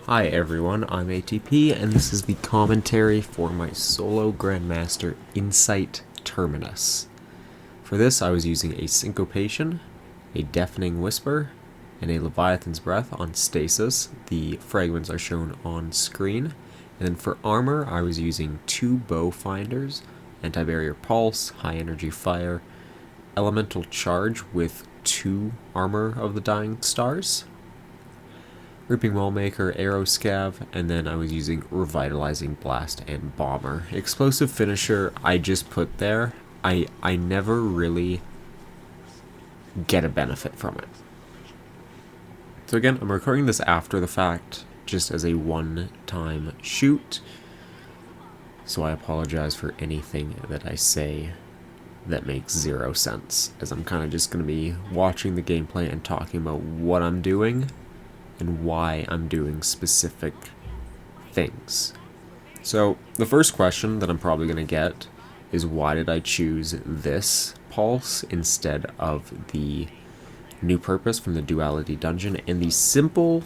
Hi everyone, I'm ATP, and this is the commentary for my solo Grandmaster Insight Terminus. For this I was using a Syncopation, a Deafening Whisper, and a Leviathan's Breath on Stasis. The fragments are shown on screen. And then for armor I was using 2 Bow Finders, Anti-Barrier Pulse, High Energy Fire, Elemental Charge with 2 Armor of the Dying Stars, Ripping Wellmaker, Arrow Scav, and then I was using Revitalizing Blast and Bomber. Explosive Finisher I just put there. I never really get a benefit from it. So again, I'm recording this after the fact, just as a one-time shoot. So I apologize for anything that I say that makes 0 sense, as I'm kind of just going to be watching the gameplay and talking about what I'm doing and why I'm doing specific things. So the first question that I'm probably going to get is, why did I choose this pulse instead of the new purpose from the Duality Dungeon? And the simple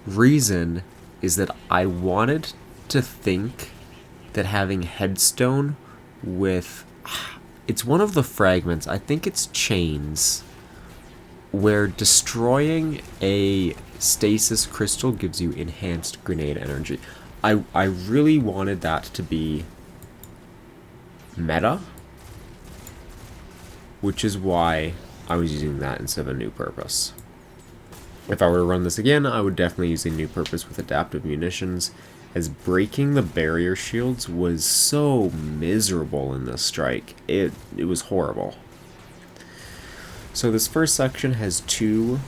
reason is that I wanted to think that having Headstone with... It's one of the fragments, I think it's Chains, where destroying a stasis crystal gives you enhanced grenade energy. I really wanted that to be meta, which is why I was using that instead of a new purpose. If I were to run this again, I would definitely use a new purpose with adaptive munitions, as breaking the barrier shields was so miserable in this strike. It was horrible. So this first section has 2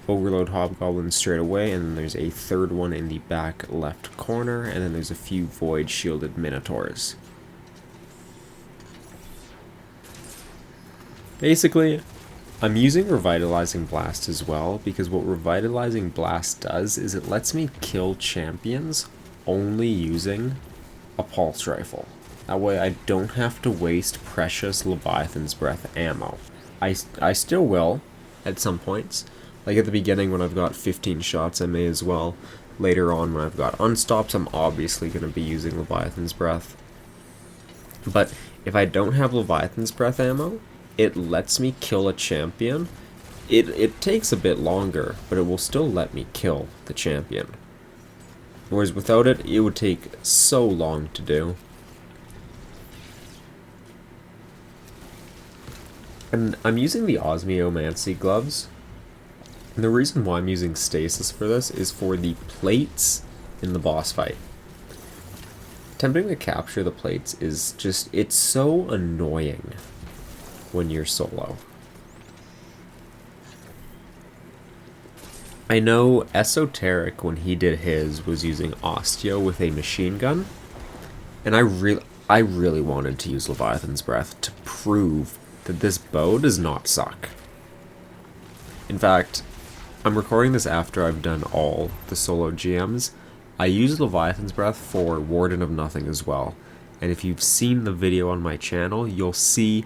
Overload Hobgoblins straight away, and then there's a third one in the back left corner, and then there's a few Void Shielded Minotaurs. Basically, I'm using Revitalizing Blast as well, because what Revitalizing Blast does is it lets me kill champions only using a Pulse Rifle. That way I don't have to waste precious Leviathan's Breath ammo. I still will, at some points. Like at the beginning when I've got 15 shots, I may as well. Later on when I've got unstops, I'm obviously going to be using Leviathan's Breath. But if I don't have Leviathan's Breath ammo, it lets me kill a champion. It takes a bit longer, but it will still let me kill the champion. Whereas without it, it would take so long to do. And I'm using the Osmiomancy gloves. And the reason why I'm using Stasis for this is for the plates in the boss fight. Attempting to capture the plates is just, it's so annoying when you're solo. I know Esoteric, when he did his, was using Osteo with a machine gun. And I really wanted to use Leviathan's Breath to prove that this bow does not suck. In fact, I'm recording this after I've done all the solo GMs. I used Leviathan's Breath for Warden of Nothing as well. And if you've seen the video on my channel, you'll see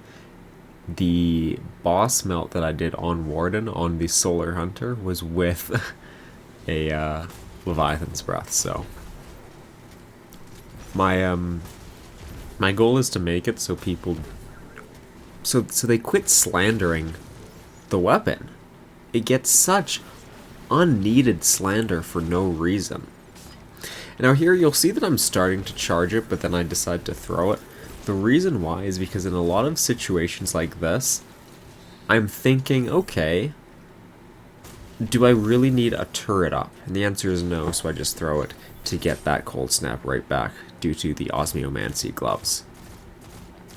the boss melt that I did on Warden on the Solar Hunter was with a Leviathan's Breath. So my goal is to make it so people... So they quit slandering the weapon. It gets such unneeded slander for no reason. And now here you'll see that I'm starting to charge it, but then I decide to throw it. The reason why is because in a lot of situations like this, I'm thinking, okay, do I really need a turret up? And the answer is no, so I just throw it to get that cold snap right back due to the Osmiomancy gloves.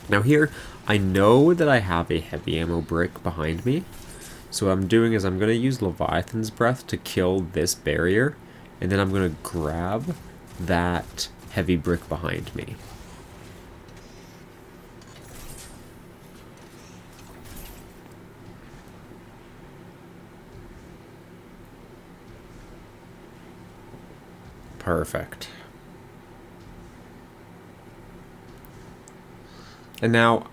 Now here, I know that I have a heavy ammo brick behind me. So what I'm doing is I'm going to use Leviathan's Breath to kill this barrier, and then I'm going to grab that heavy brick behind me. Perfect. And now,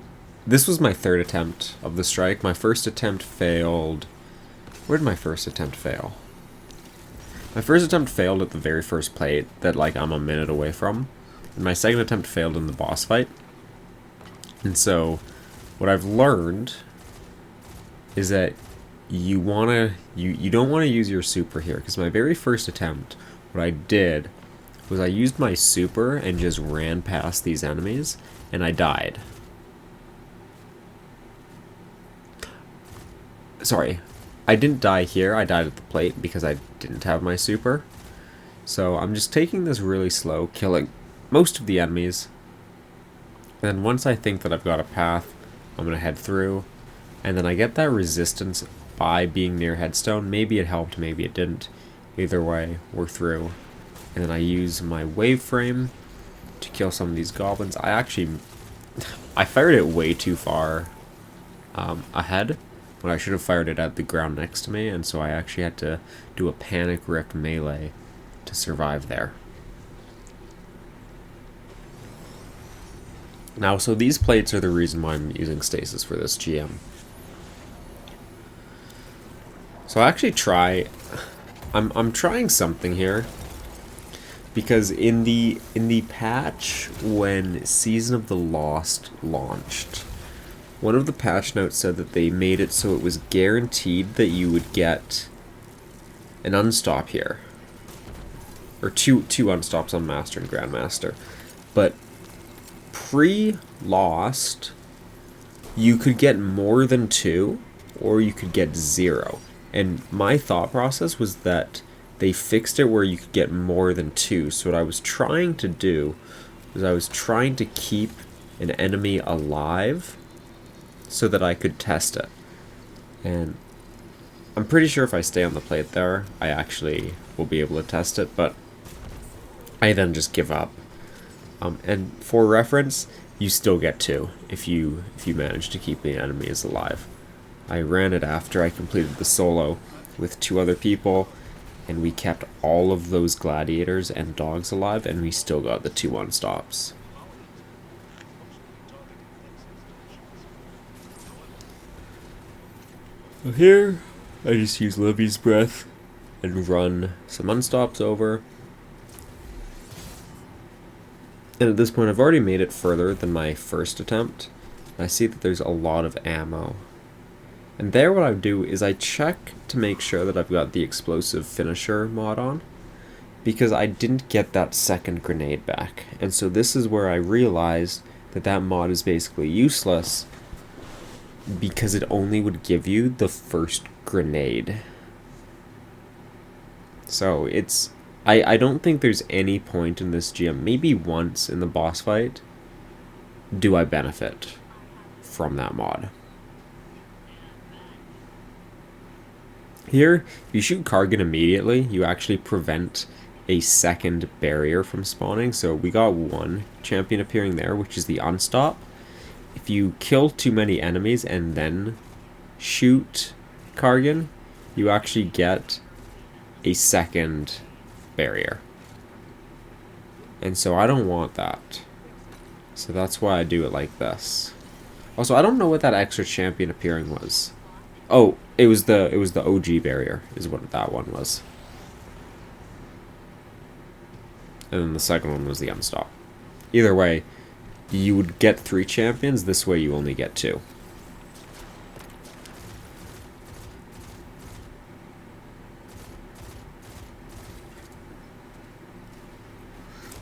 this was my 3rd attempt of the strike. My first attempt failed. Where did my first attempt fail? My first attempt failed at the very first plate that like I'm a minute away from. And my second attempt failed in the boss fight. And so what I've learned is that you don't want to use your super here, because my very first attempt, what I did was I used my super and just ran past these enemies and I died. Sorry, I didn't die here, I died at the plate because I didn't have my super. So I'm just taking this really slow, killing most of the enemies. And then once I think that I've got a path, I'm going to head through. And then I get that resistance by being near headstone. Maybe it helped, maybe it didn't. Either way, we're through. And then I use my wave frame to kill some of these goblins. I fired it way too far ahead, when I should have fired it at the ground next to me, and so I actually had to do a panic rip melee to survive there. Now, so these plates are the reason why I'm using stasis for this GM. So I actually I'm trying something here, because in the patch when Season of the Lost launched, one of the patch notes said that they made it so it was guaranteed that you would get an unstop here, or two unstops on Master and Grandmaster, but pre-Lost you could get more than 2 or you could get 0. And my thought process was that they fixed it where you could get more than 2. So what I was trying to do was I was trying to keep an enemy alive so that I could test it. And I'm pretty sure if I stay on the plate there, I actually will be able to test it, but I then just give up. And for reference, you still get 2 if you manage to keep the enemies alive. I ran it after I completed the solo with 2 other people, and we kept all of those gladiators and dogs alive, and we still got the 2 unstops. So here, I just use Livy's breath and run some unstops over. And at this point, I've already made it further than my first attempt. I see that there's a lot of ammo. And there what I do is I check to make sure that I've got the explosive finisher mod on, because I didn't get that second grenade back. And so this is where I realized that that mod is basically useless, because it only would give you the first grenade. So it's... I don't think there's any point in this GM, maybe once in the boss fight, do I benefit from that mod. Here, if you shoot Kargan immediately, you actually prevent a second barrier from spawning. So we got 1 champion appearing there, which is the unstop. If you kill too many enemies and then shoot Kargan, you actually get a second barrier. And so I don't want that. So that's why I do it like this. Also, I don't know what that extra champion appearing was. Oh, it was the OG barrier is what that one was. And then the second one was the unstop. Either way, you would get 3 champions. This way you only get 2.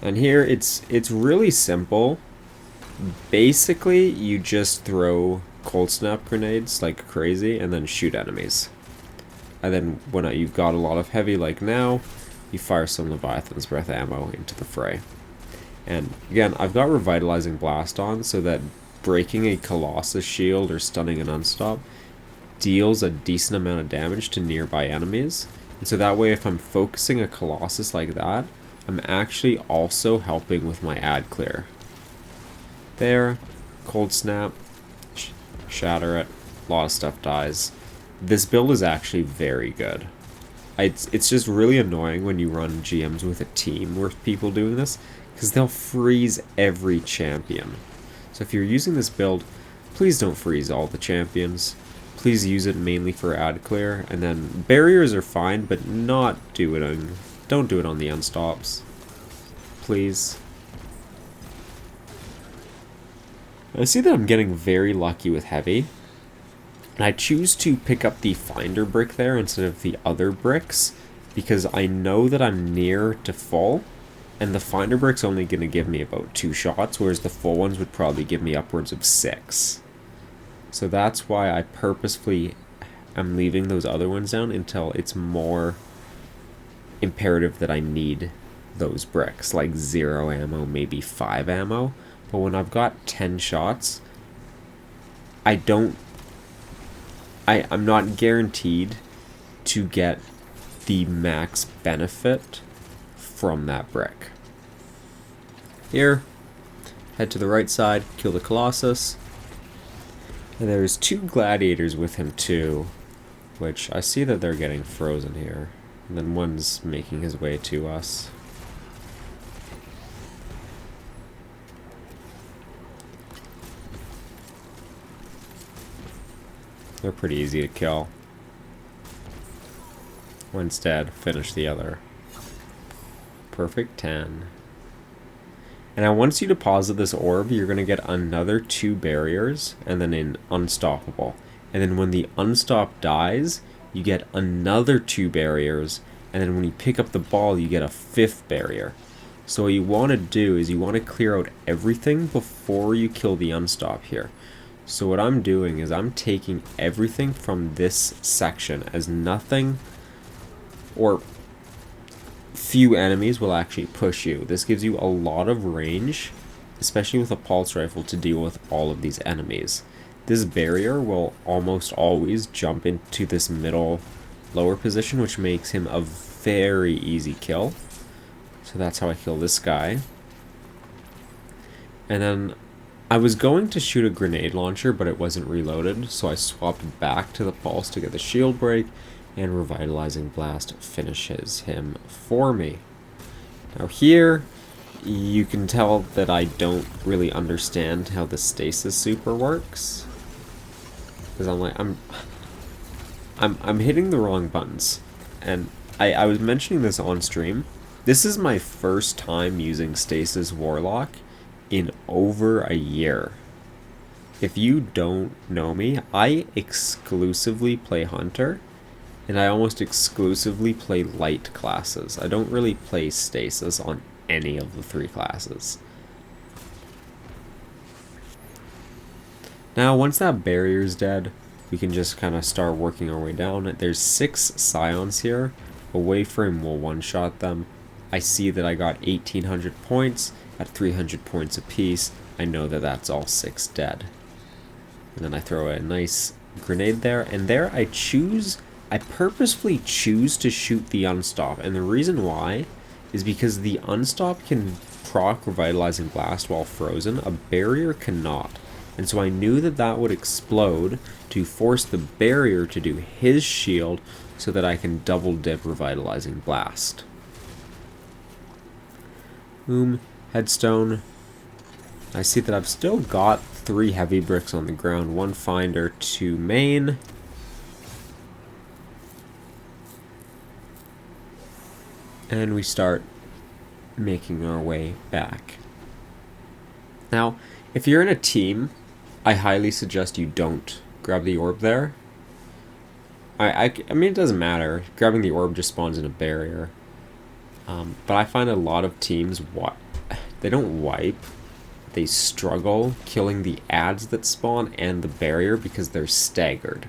And here it's really simple. Basically, you just throw cold snap grenades like crazy and then shoot enemies. And then when you've got a lot of heavy like now, you fire some Leviathan's breath ammo into the fray. And again, I've got Revitalizing Blast on so that breaking a Colossus shield or stunning an unstop deals a decent amount of damage to nearby enemies. And so that way, if I'm focusing a Colossus like that, I'm actually also helping with my ad clear. There, cold snap, shatter it, a lot of stuff dies. This build is actually very good. It's just really annoying when you run GMs with a team with people doing this, because they'll freeze every champion. So if you're using this build, please don't freeze all the champions. please use it mainly for ad clear. And then barriers are fine, but don't do it on the unstops. Please. I see that I'm getting very lucky with heavy. And I choose to pick up the finder brick there instead of the other bricks, because I know that I'm near to full, and the finder brick's only going to give me about 2 shots, whereas the full ones would probably give me upwards of 6. So that's why I purposefully am leaving those other ones down until it's more imperative that I need those bricks, like 0 ammo, maybe 5 ammo. But when I've got 10 shots, I'm not guaranteed to get the max benefit from that brick. Here, head to the right side, kill the Colossus. And there's 2 gladiators with him too, which I see that they're getting frozen here. And then one's making his way to us. They're pretty easy to kill. One's dead, finish the other. Perfect 10. And now once you deposit this orb, you're going to get another 2 barriers, and then an unstoppable. And then when the unstop dies, you get another 2 barriers, and then when you pick up the ball, you get a 5th barrier. So what you want to do is you want to clear out everything before you kill the unstop here. So what I'm doing is I'm taking everything from this section, as nothing or few enemies will actually push you. This gives you a lot of range, especially with a pulse rifle, to deal with all of these enemies. This barrier will almost always jump into this middle lower position, which makes him a very easy kill. So that's how I kill this guy. And then I was going to shoot a grenade launcher, but it wasn't reloaded, so I swapped back to the pulse to get the shield break, and Revitalizing Blast finishes him for me. Now here, you can tell that I don't really understand how the stasis super works, because I'm like, I'm hitting the wrong buttons, and I was mentioning this on stream. This is my first time using stasis Warlock in over a year. If you don't know me, I exclusively play Hunter, and I almost exclusively play light classes. I don't really play stasis on any of the 3 classes. Now, once that barrier's dead, we can just kind of start working our way down. There's 6 Scions here. A Wayframe will one-shot them. I see that I got 1,800 points. At 300 points apiece, I know that that's all 6 dead. And then I throw a nice grenade there, and there I purposefully choose to shoot the unstop, and the reason why is because the unstop can proc Revitalizing Blast while frozen, a barrier cannot. And so I knew that that would explode to force the barrier to do his shield so that I can double dip Revitalizing Blast. Boom. Headstone. I see that I've still got 3 heavy bricks on the ground, 1 finder, 2 main. And we start making our way back. Now, if you're in a team, I highly suggest you don't grab the orb there. I mean, it doesn't matter. Grabbing the orb just spawns in a barrier. But I find a lot of teams, they don't wipe. They struggle killing the ads that spawn and the barrier because they're staggered.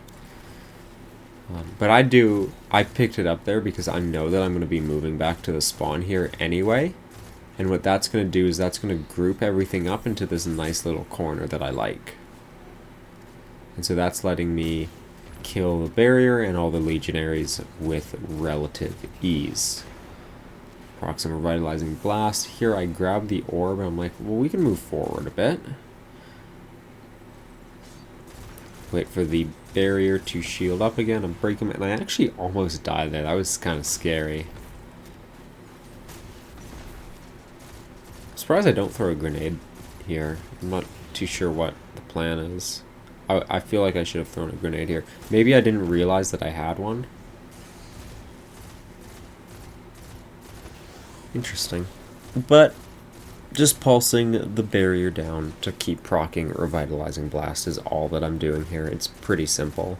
But I picked it up there because I know that I'm going to be moving back to the spawn here anyway. And what that's going to do is that's going to group everything up into this nice little corner that I like. And so that's letting me kill the barrier and all the legionaries with relative ease. Proxima Revitalizing Blast. Here I grab the orb and I'm like, well, we can move forward a bit. Wait for the barrier to shield up again and break him. And I actually almost died there. That was kind of scary. I'm surprised I don't throw a grenade here. I'm not too sure what the plan is. I feel like I should have thrown a grenade here. Maybe I didn't realize that I had one. Interesting. But just pulsing the barrier down to keep proccing Revitalizing Blast is all that I'm doing here. It's pretty simple.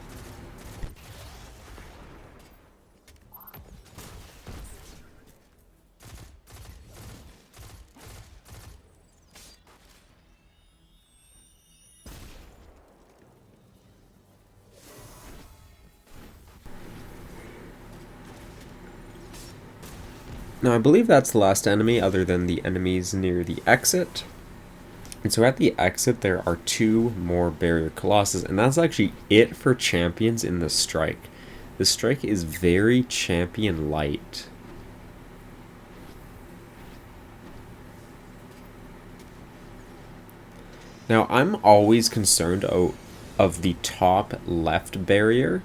Now I believe that's the last enemy other than the enemies near the exit. And so at the exit there are 2 more barrier colossus, and that's actually it for champions in the strike. The strike is very champion light. Now I'm always concerned of the top left barrier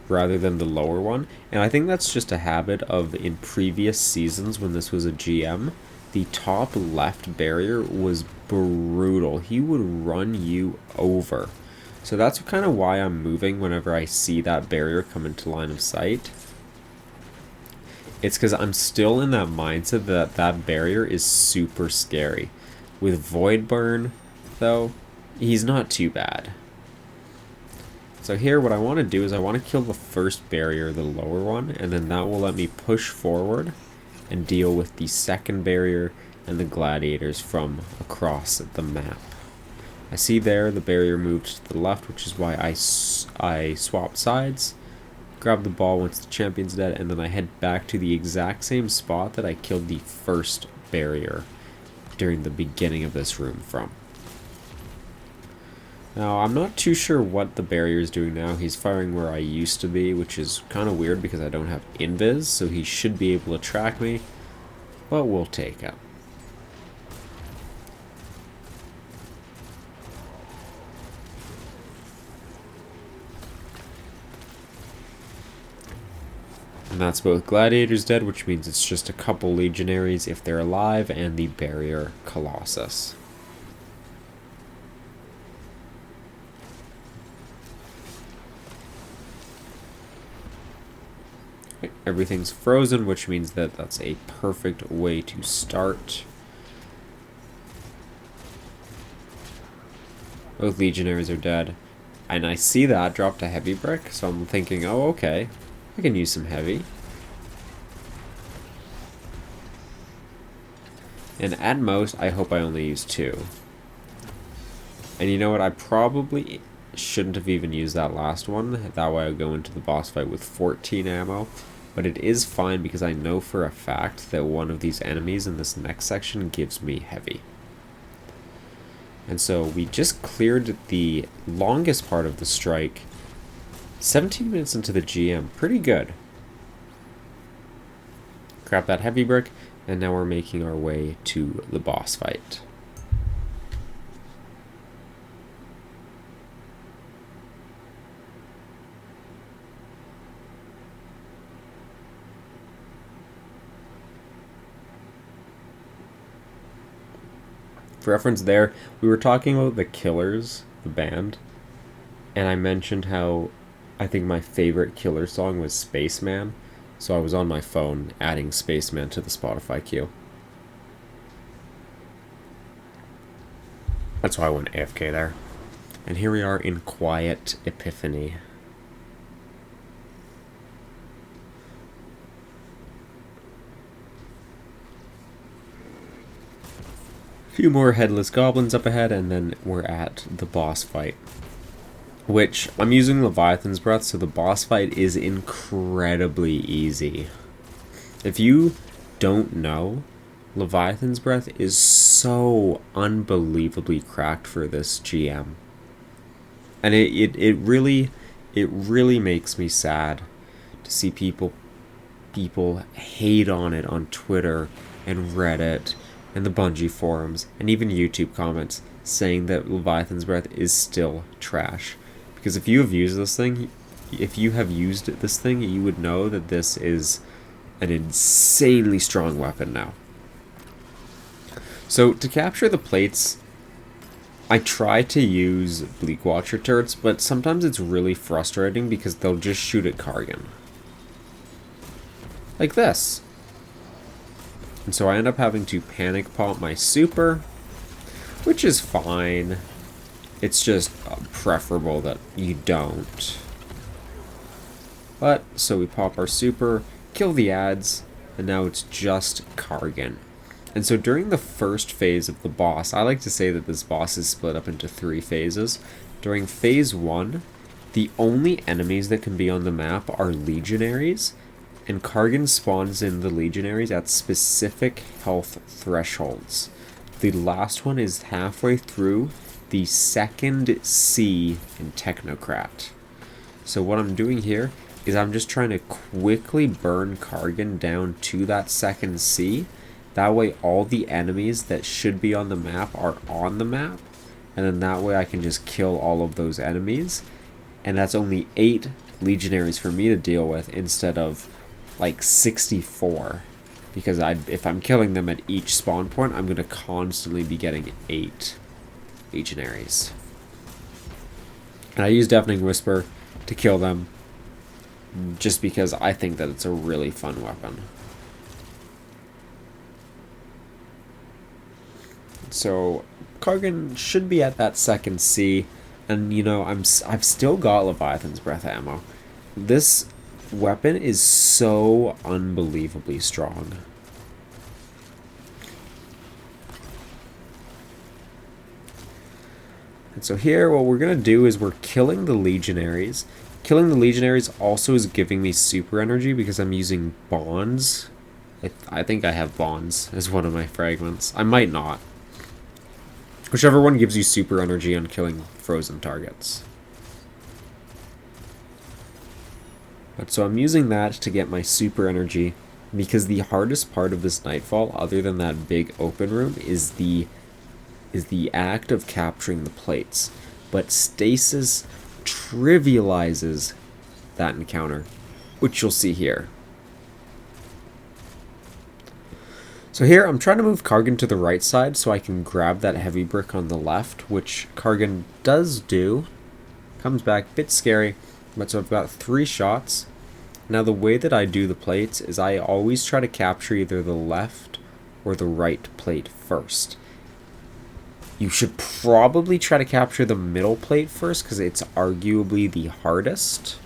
rather than the lower one, and I think that's just a habit of in previous seasons when this was a GM. The top left barrier was brutal. He would run you over. So that's kind of why I'm moving whenever I see that barrier come into line of sight. It's because I'm still in that mindset that that barrier is super scary. With Void Burn, though, he's not too bad. So here what I want to do is I want to kill the first barrier, the lower one, and then that will let me push forward and deal with the second barrier and the gladiators from across the map. I see there the barrier moved to the left, which is why I swap sides, grab the ball once the champion's dead, and then I head back to the exact same spot that I killed the first barrier during the beginning of this room from. Now, I'm not too sure what the barrier is doing now. He's firing where I used to be, which is kind of weird because I don't have invis, so he should be able to track me, but we'll take it. And that's both gladiators dead, which means it's just a couple legionaries if they're alive, and the barrier colossus. Everything's frozen, which means that that's a perfect way to start. Both legionaries are dead. And I see that dropped a heavy brick, so I'm thinking, oh, okay, I can use some heavy. And at most, I hope I only use 2. And you know what, I probably shouldn't have even used that last one. That way I'll go into the boss fight with 14 ammo. But it is fine because I know for a fact that one of these enemies in this next section gives me heavy. And so we just cleared the longest part of the strike. 17 minutes into the GM, pretty good. Grab that heavy brick, and now we're making our way to the boss fight. For reference there, we were talking about the Killers, the band, and I mentioned how I think my favorite Killer song was Spaceman, so I was on my phone adding Spaceman to the Spotify queue. That's why I went AFK there. And here we are in Quiet Epiphany. Few more headless goblins up ahead, and then we're at the boss fight, which I'm using Leviathan's Breath, so the boss fight is incredibly easy. If you don't know, Leviathan's Breath is so unbelievably cracked for this GM, and it really makes me sad to see people hate on it on Twitter and Reddit and the Bungie forums, and even YouTube comments, saying that Leviathan's Breath is still trash. Because if you have used this thing, you would know that this is an insanely strong weapon now. So to capture the plates, I try to use Bleak Watcher turrets, but sometimes it's really frustrating because they'll just shoot at Kargan. Like this. And so I end up having to panic pop my super, which is fine. It's just preferable that you don't. But, so we pop our super, kill the ads, and now it's just Kargan. And so during the first phase of the boss, I like to say that this boss is split up into 3 phases. During phase 1, the only enemies that can be on the map are legionaries, and Kargan spawns in the legionaries at specific health thresholds. The last one is halfway through the second C in Technocrat. So what I'm doing here is I'm just trying to quickly burn Kargan down to that second C. That way all the enemies that should be on the map are on the map. And then that way I can just kill all of those enemies. And that's only 8 legionaries for me to deal with instead of like 64. Because if I'm killing them at each spawn point, I'm going to constantly be getting 8 legionaries. And I use Deafening Whisper to kill them, just because I think that it's a really fun weapon. So Kargan should be at that second C, and you know I've still got Leviathan's breath ammo. This weapon is so unbelievably strong. And so here what we're gonna do is we're killing the legionaries. Killing the legionaries also is giving me super energy because I'm using bonds. I think I have bonds as one of my fragments. I might not. Whichever one gives you super energy on killing frozen targets. But so I'm using that to get my super energy, because the hardest part of this Nightfall, other than that big open room, is the act of capturing the plates. But Stasis trivializes that encounter, which you'll see here. So here I'm trying to move Kargan to the right side so I can grab that heavy brick on the left, which Kargan does do. Comes back, a bit scary, but so I've got 3 shots. Now the way that I do the plates is I always try to capture either the left or the right plate first. You should probably try to capture the middle plate first because it's arguably the hardest.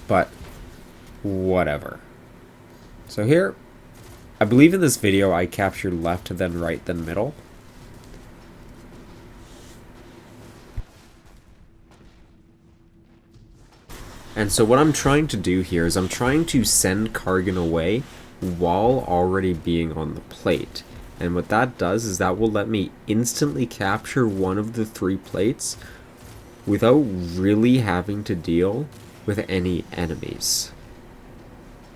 But whatever. So here, I believe in this video I captured left, then right, then middle. And so what I'm trying to do here is I'm trying to send Kargan away while already being on the plate. And what that does is that will let me instantly capture one of the 3 plates without really having to deal with any enemies.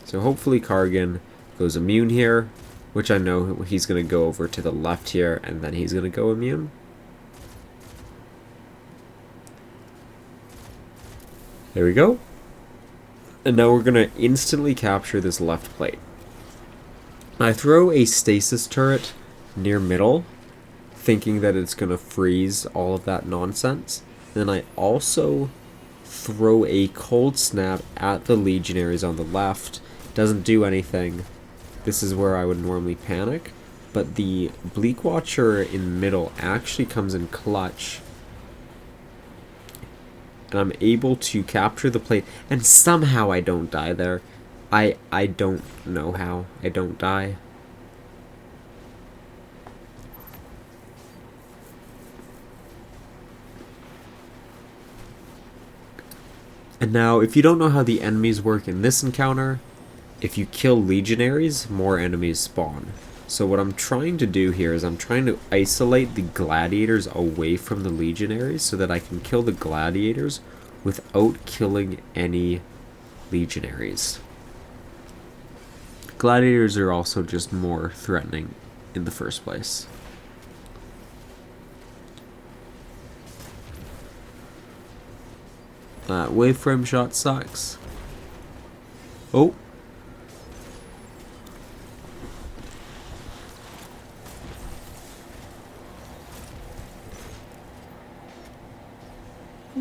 So hopefully Kargan goes immune here, which I know he's going to go over to the left here, and then he's going to go immune. There we go. And now we're going to instantly capture this left plate. I throw a stasis turret near middle, thinking that it's going to freeze all of that nonsense. Then I also throw a cold snap at the legionaries on the left. Doesn't do anything. This is where I would normally panic, but the Bleak Watcher in middle actually comes in clutch. And I'm able to capture the plate, and somehow I don't die there. I don't know how I don't die. And now, if you don't know how the enemies work in this encounter, if you kill legionaries, more enemies spawn. So what I'm trying to do here is I'm trying to isolate the gladiators away from the legionaries so that I can kill the gladiators without killing any legionaries. Gladiators are also just more threatening in the first place. That waveframe shot sucks. Oh.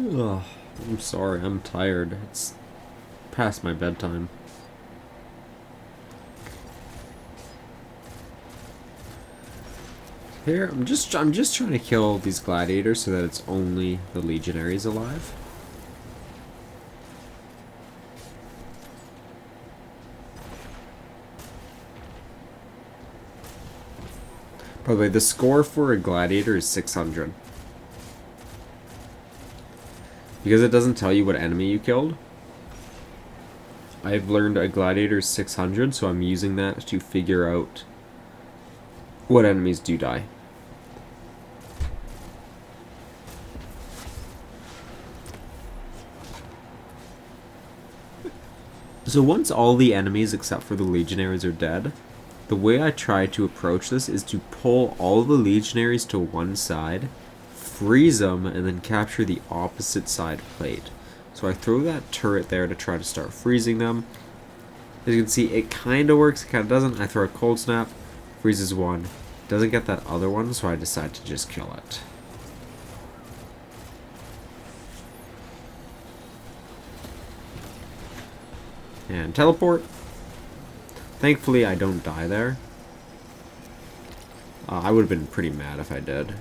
Ugh, I'm sorry, I'm tired. It's past my bedtime. Here, I'm just trying to kill these gladiators so that it's only the legionaries alive. By the way, the score for a gladiator is 600. Because it doesn't tell you what enemy you killed, I've learned a gladiator is 600, so I'm using that to figure out what enemies do die. So once all the enemies except for the legionaries are dead, the way I try to approach this is to pull all the legionaries to one side, freeze them, and then capture the opposite side plate. So I throw that turret there to try to start freezing them. As you can see, it kind of works, it kind of doesn't. I throw a cold snap, freezes one, doesn't get that other one, so I decide to just kill it. And teleport. Thankfully, I don't die there. I would have been pretty mad if I did.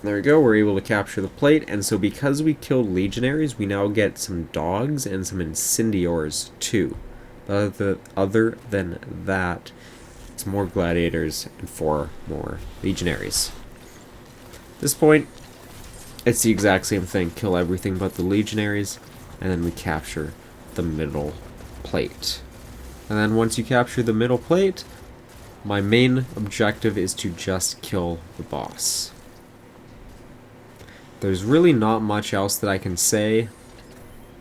There we go, we're able to capture the plate, and so because we killed legionaries, we now get some dogs and some incendiors too. But other than that, it's more gladiators and 4 more legionaries. At this point, it's the exact same thing. Kill everything but the legionaries, and then we capture the middle plate. And then once you capture the middle plate, my main objective is to just kill the boss. There's really not much else that I can say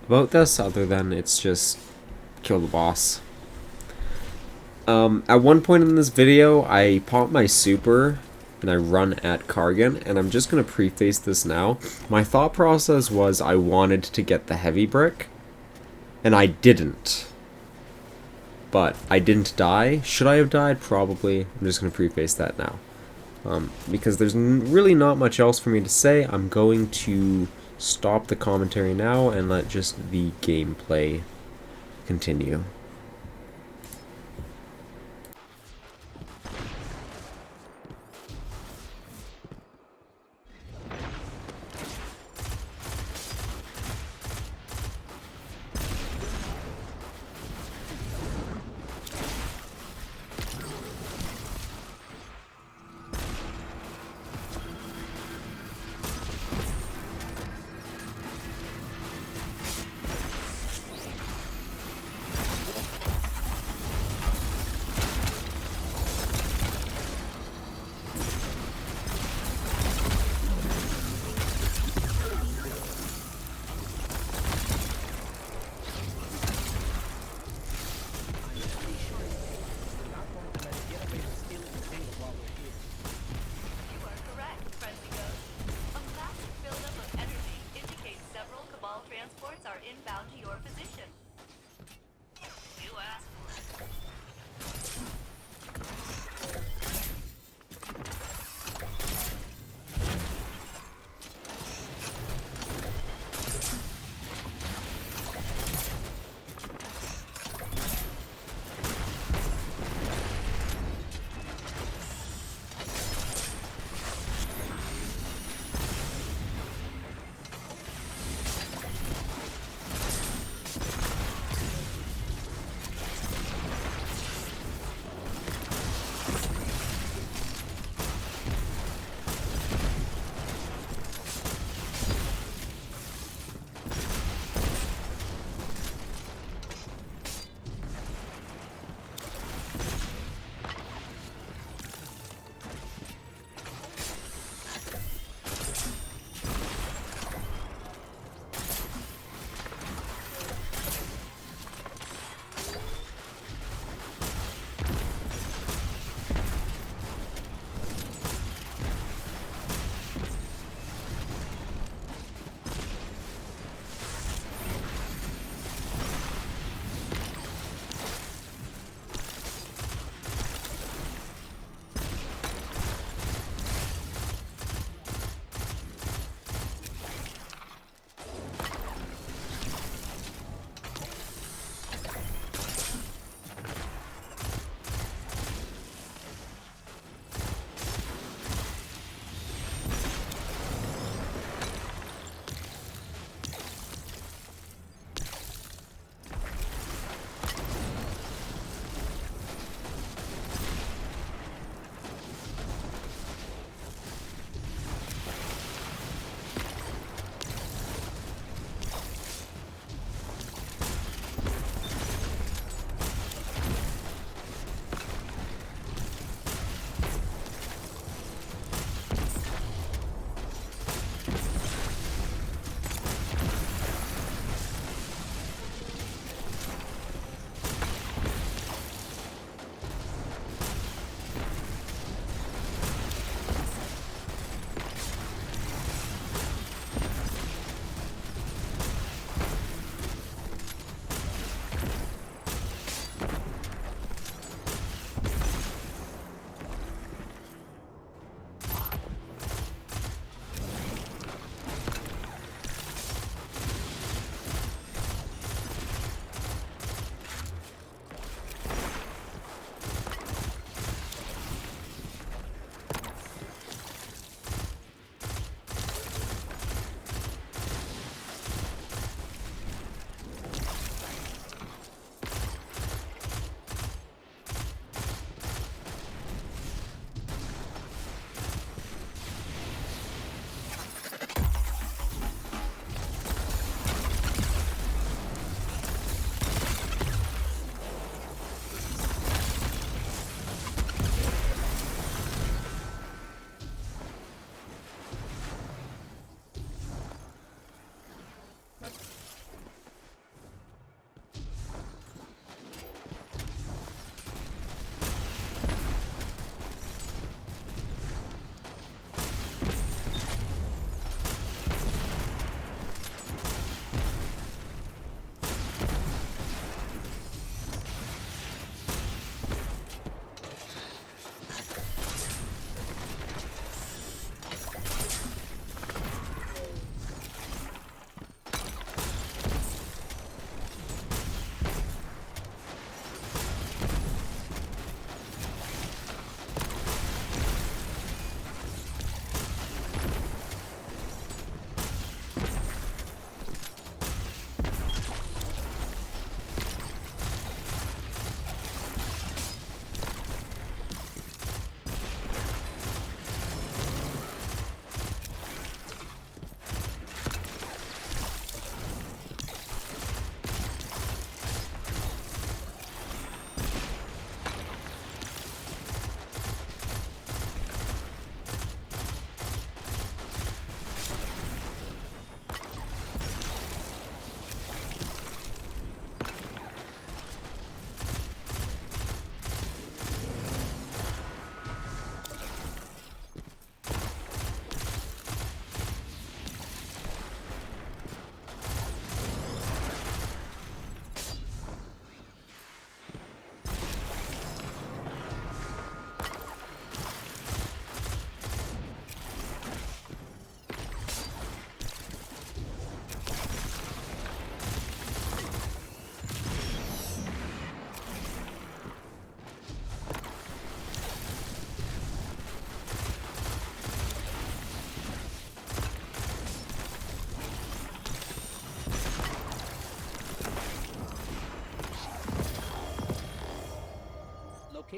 about this other than it's just kill the boss. At one point in this video, I pop my super and I run at Kargan, and I'm just going to preface this now. My thought process was I wanted to get the heavy brick, and I didn't. But I didn't die. Should I have died? Probably. I'm just going to preface that now. Because there's really not much else for me to say. I'm going to stop the commentary now and let just the gameplay continue.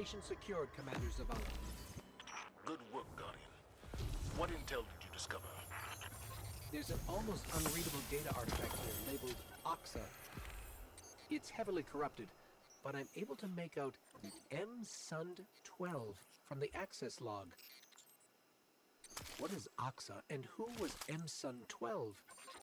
Location secured, Commander Zavala. Good work, Guardian. What intel did you discover? There's an almost unreadable data artifact here labeled Oxa. It's heavily corrupted, but I'm able to make out M-Sund-12 from the access log. What is Oxa, and who was M-Sund-12?